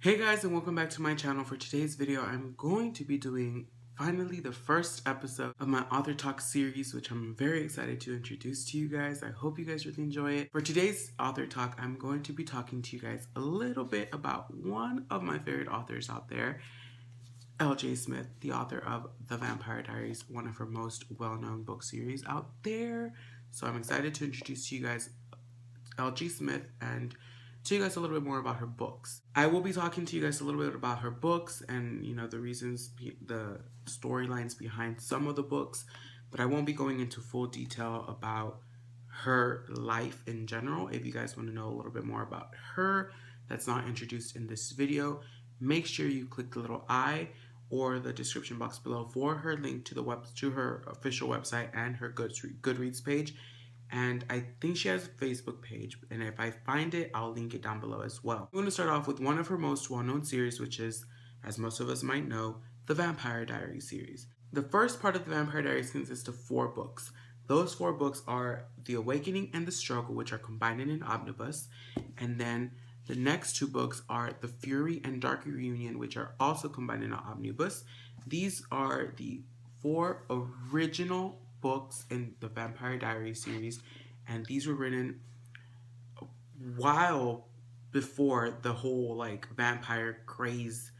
Hey guys, and welcome back to my channel. For today's video, I'm going to be doing finally the first episode of my author talk series, which I'm very excited to introduce to you guys. I hope you guys really enjoy it. For today's author talk, I'm going to be talking to you guys a little bit about one of my favorite authors out there, L.J. Smith, the author of The Vampire Diaries, one of her most well-known book series out there. So I'm excited to introduce to you guys L.J. Smith and tell you guys a little bit more about her books. I will be talking to you guys a little bit about her books and, the reasons, the storylines behind some of the books, but I won't be going into full detail about her life in general. If you guys want to know a little bit more about her that's not introduced in this video, make sure you click the little I or the description box below for her link to her official website and her Goodreads page. And I think she has a Facebook page, and if I find it, I'll link it down below as well. I'm going to start off with one of her most well-known series, which is, as most of us might know, the Vampire Diaries series. The first part of the Vampire Diaries consists of 4 books. Those 4 books are The Awakening and The Struggle, which are combined in an omnibus, and then the next 2 books are The Fury and Dark Reunion, which are also combined in an omnibus. These are the 4 original books in the Vampire Diaries series, and these were written a while before the whole vampire craze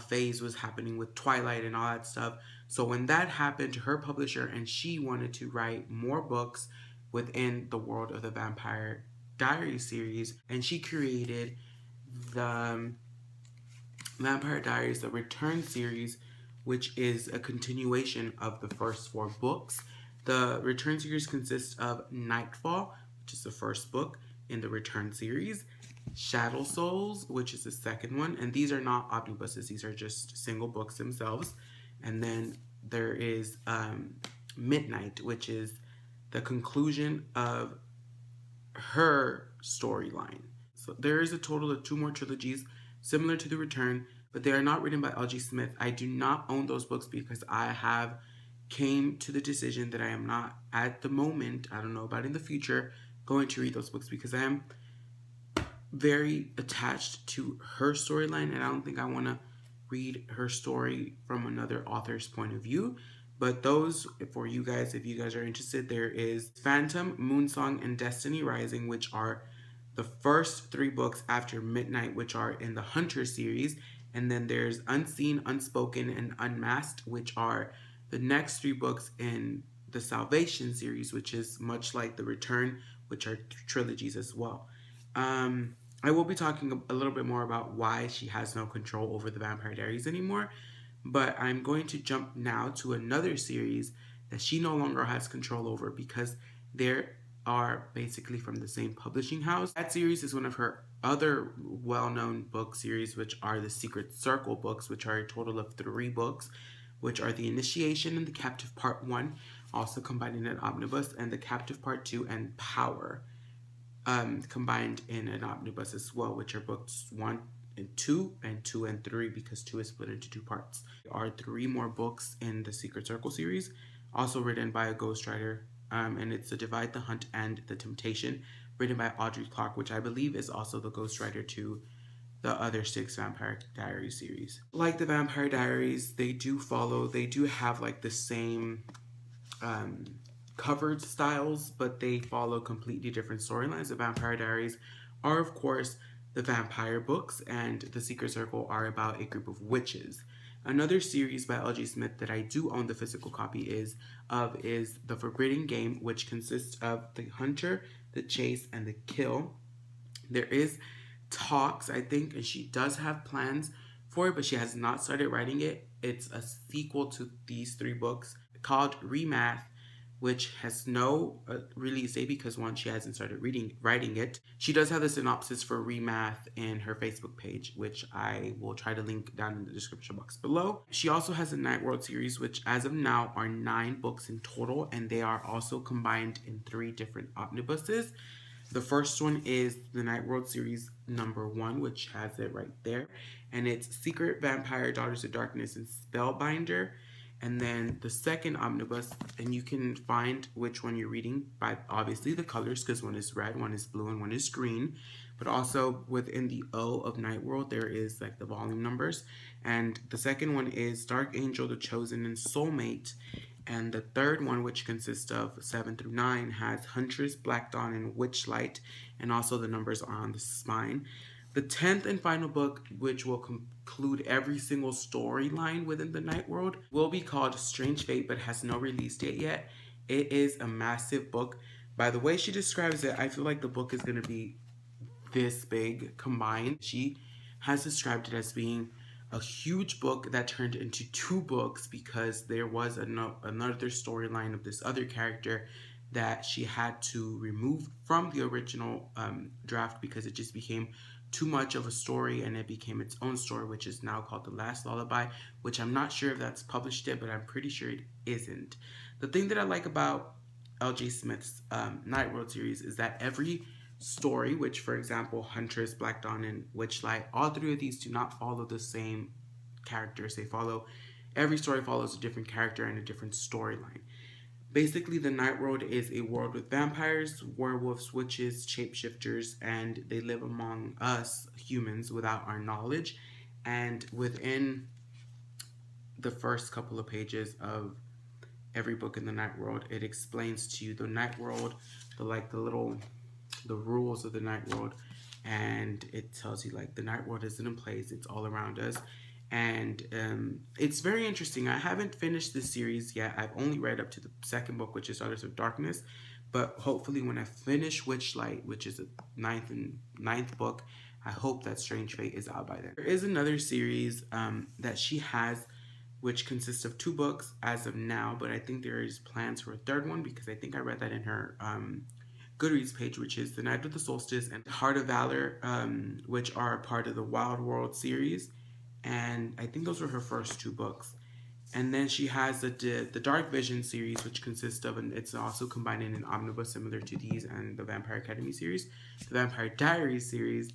phase was happening with Twilight and all that stuff. So when that happened to her publisher and she wanted to write more books within the world of the Vampire Diaries series, and she created the Vampire Diaries, the Return series, which is a continuation of the first 4 books. The Return series consists of Nightfall, which is the first book in the Return series, Shadow Souls, which is the second one, and these are not omnibuses, these are just single books themselves. And then there is Midnight, which is the conclusion of her storyline. So there is a total of 2 more trilogies similar to The Return, but they are not written by L.J. Smith. I do not own those books because I have came to the decision that I am not at the moment, I don't know about in the future, going to read those books because I am very attached to her storyline, and I don't think I want to read her story from another author's point of view. But those, for you guys, if you guys are interested, there is Phantom, Moonsong, and Destiny Rising, which are the first 3 books after Midnight, which are in the Hunter series. And then there's Unseen, Unspoken, and Unmasked, which are the next 3 books in the Salvation series, which is much like The Return, which are trilogies as well. I will be talking a little bit more about why she has no control over the Vampire Diaries anymore, but I'm going to jump now to another series that she no longer has control over because they are basically from the same publishing house. That series is one of her other well-known book series, which are the Secret Circle books, which are a total of 3 books, which are The Initiation and The Captive Part 1, also combined in an omnibus, and The Captive Part 2 and Power, combined in an omnibus as well, which are books 1 and 2 and 2 and 3 because 2 is split into 2 parts. There are 3 more books in the Secret Circle series, also written by a ghostwriter, and it's The Divide, The Hunt, and The Temptation, written by Audrey Clark, which I believe is also the ghostwriter to the other 6 Vampire Diaries series. Like the Vampire Diaries, they do have the same covered styles, but they follow completely different storylines. The Vampire Diaries are, of course, the vampire books, and The Secret Circle are about a group of witches. Another series by L.J. Smith that I do own the physical copy is The Forbidden Game, which consists of The Hunter, The Chase, and The Kill. There is talks, I think, and she does have plans for it, but she has not started writing it. It's a sequel to these 3 books called Remath, which has no release date because, one, she hasn't started writing it. She does have the synopsis for Remath in her Facebook page, which I will try to link down in the description box below. She also has a Night World series, which as of now are 9 books in total, and they are also combined in 3 different omnibuses. The first one is the Night World series number 1, which has it right there, and it's Secret Vampire, Daughters of Darkness, and Spellbinder. And then the second omnibus, and you can find which one you're reading by obviously the colors, because one is red, one is blue, and one is green. but also within the O of Night World, there is like the volume numbers. And the second one is Dark Angel, The Chosen, and Soulmate. And the third one, which consists of 7 through 9, has Huntress, Black Dawn, and Witchlight, and also the numbers are on the spine. The 10th and final book, which will conclude every single storyline within the Night World, will be called Strange Fate, but has no release date yet. It is a massive book. By the way she describes it, I feel like the book is going to be this big combined. She has described it as being a huge book that turned into 2 books because there was another storyline of this other character that she had to remove from the original draft because it just became too much of a story, and it became its own story, which is now called The Last Lullaby, which I'm not sure if that's published yet, but I'm pretty sure it isn't. The thing that I like about L.J. Smith's Night World series is that every story, which for example Huntress, Black Dawn, and Witchlight, all 3 of these do not follow the same characters. Every story follows a different character and a different storyline. Basically, the Night World is a world with vampires, werewolves, witches, shapeshifters, and they live among us humans without our knowledge. And within the first couple of pages of every book in the Night World, it explains to you the Night World, the rules of the Night World, and it tells you like the Night World isn't in place, it's all around us. And it's very interesting. I haven't finished this series yet. I've only read up to the second book, which is Daughters of Darkness, but hopefully when I finish Witchlight, which is the ninth book, I hope that Strange Fate is out by then. There is another series that she has, which consists of 2 books as of now, but I think there is plans for a third one because I think I read that in her Goodreads page, which is The Night of the Solstice and Heart of Valor, which are part of the Wild World series. And I think those were her first 2 books. And then she has the Dark Vision series, which consists of, and it's also combined in an omnibus similar to these and the Vampire Academy series, the Vampire Diaries series.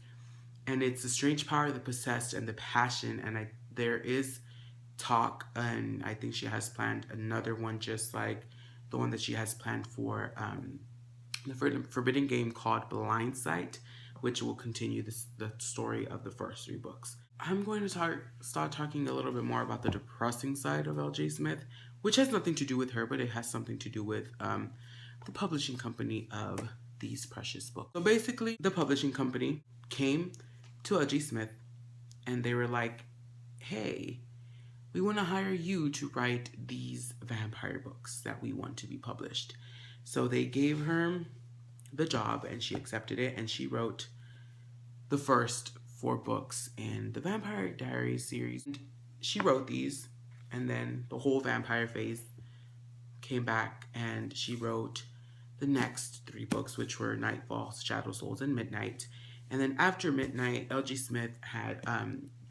And it's the strange power, the possessed, and the passion. And there is talk, and I think she has planned another one just like the one that she has planned for the Forbidden Game called Blind Sight, which will continue the story of the first 3 books. I'm going to start talking a little bit more about the depressing side of L.J. Smith, which has nothing to do with her, but it has something to do with the publishing company of these precious books. So basically, the publishing company came to L.J. Smith, and they were like, hey, we want to hire you to write these vampire books that we want to be published. So they gave her the job, and she accepted it, and she wrote the first 4 books in the Vampire Diaries series. She wrote these, and then the whole vampire phase came back, and she wrote the next 3 books, which were Nightfall, Shadow Souls, and Midnight. And then after Midnight, L.J. Smith had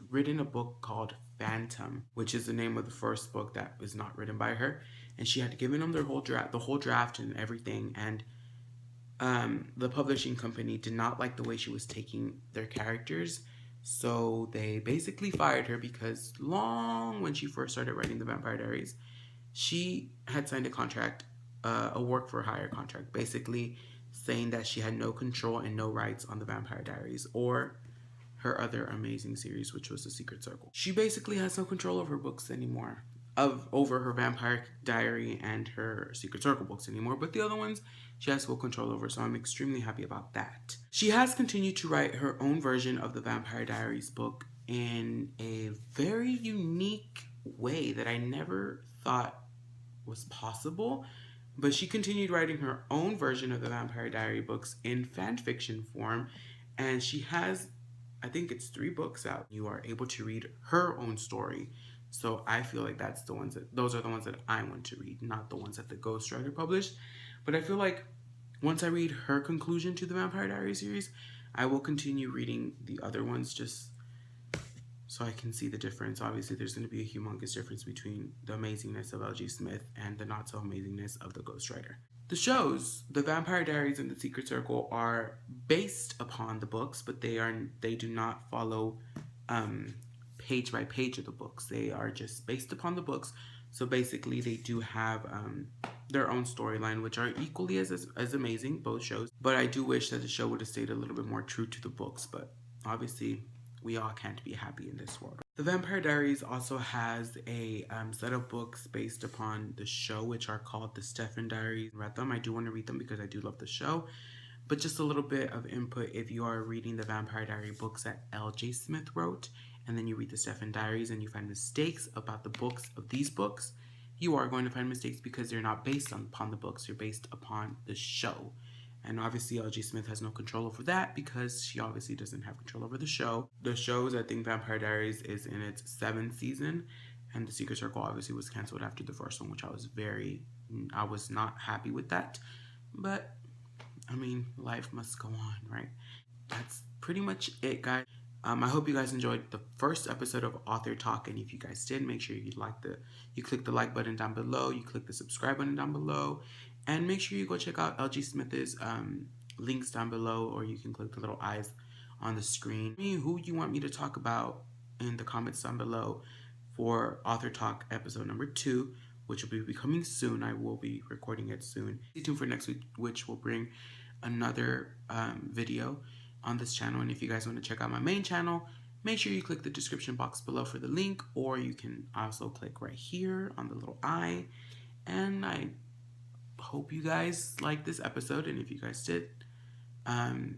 written a book called Phantom, which is the name of the first book that was not written by her. And she had given them the whole draft and everything, and the publishing company did not like the way she was taking their characters, so they basically fired her because when she first started writing the Vampire Diaries, she had signed a contract, a work for hire contract, basically saying that she had no control and no rights on the Vampire Diaries or her other amazing series, which was The Secret Circle. She basically has no control over her books anymore, over her Vampire Diary and her Secret Circle books anymore, but the other ones she has full control over, so I'm extremely happy about that. She has continued to write her own version of the Vampire Diaries book in a very unique way that I never thought was possible, but she continued writing her own version of the Vampire Diary books in fan fiction form, and she has, I think it's 3 books out. You are able to read her own story. So I feel like those are the ones that I want to read, not the ones that the ghostwriter published. But I feel like once I read her conclusion to the Vampire Diaries series, I will continue reading the other ones just so I can see the difference. Obviously, there's going to be a humongous difference between the amazingness of L.J. Smith and the not so amazingness of the ghostwriter. The shows, The Vampire Diaries and The Secret Circle, are based upon the books, but they do not follow page by page of the books. They are just based upon the books, So basically, they do have their own storyline, which are equally as amazing, both shows. But I do wish that the show would have stayed a little bit more true to the books. But obviously, we all can't be happy in this world. The Vampire Diaries also has a set of books based upon the show, which are called the Stefan Diaries. I read them. I do want to read them because I do love the show. But just a little bit of input, if you are reading the Vampire Diary books that L.J. Smith wrote, and then you read the Stefan Diaries and you find mistakes about the books of these books, you are going to find mistakes because they're not based upon the books, they're based upon the show. And obviously L.J. Smith has no control over that because she obviously doesn't have control over the show. The shows, I think Vampire Diaries is in its 7th season, and The Secret Circle obviously was canceled after the first one, which I was not happy with that. But I mean, life must go on, right? That's pretty much it, guys. I hope you guys enjoyed the first episode of Author Talk, and if you guys did, make sure you click the like button down below, you click the subscribe button down below, and make sure you go check out LG Smith's links down below, or you can click the little eyes on the screen. Who you want me to talk about in the comments down below for Author Talk episode number 2, which will be coming soon. I will be recording it soon. Stay tuned for next week, which will bring another video on this channel. And if you guys want to check out my main channel, make sure you click the description box below for the link, or you can also click right here on the little eye. And I hope you guys liked this episode, and if you guys did,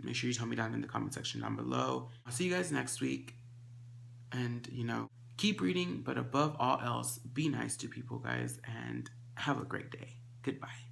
make sure you tell me down in the comment section down below. I'll see you guys next week, and keep reading, but above all else, be nice to people, guys, and have a great day. Goodbye.